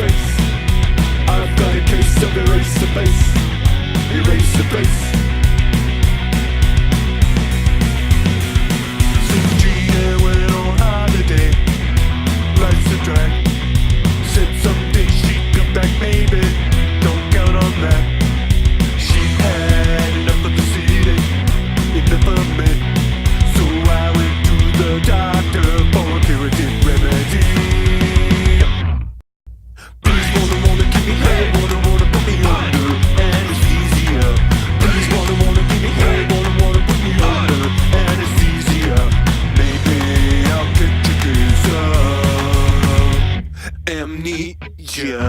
face. I've got a case of eraser face. Eraser face. Since Gina went on holiday, life's a drag. Said someday she'd come back, maybe. Don't count on that. She had enough of the city, enough of me. So I went to the doctor for a curative remedy. Please wanna give me head, wanna put me under anesthesia. Please wanna give me head, wanna put me under anesthesia. Maybe I'll catch a case of amnesia.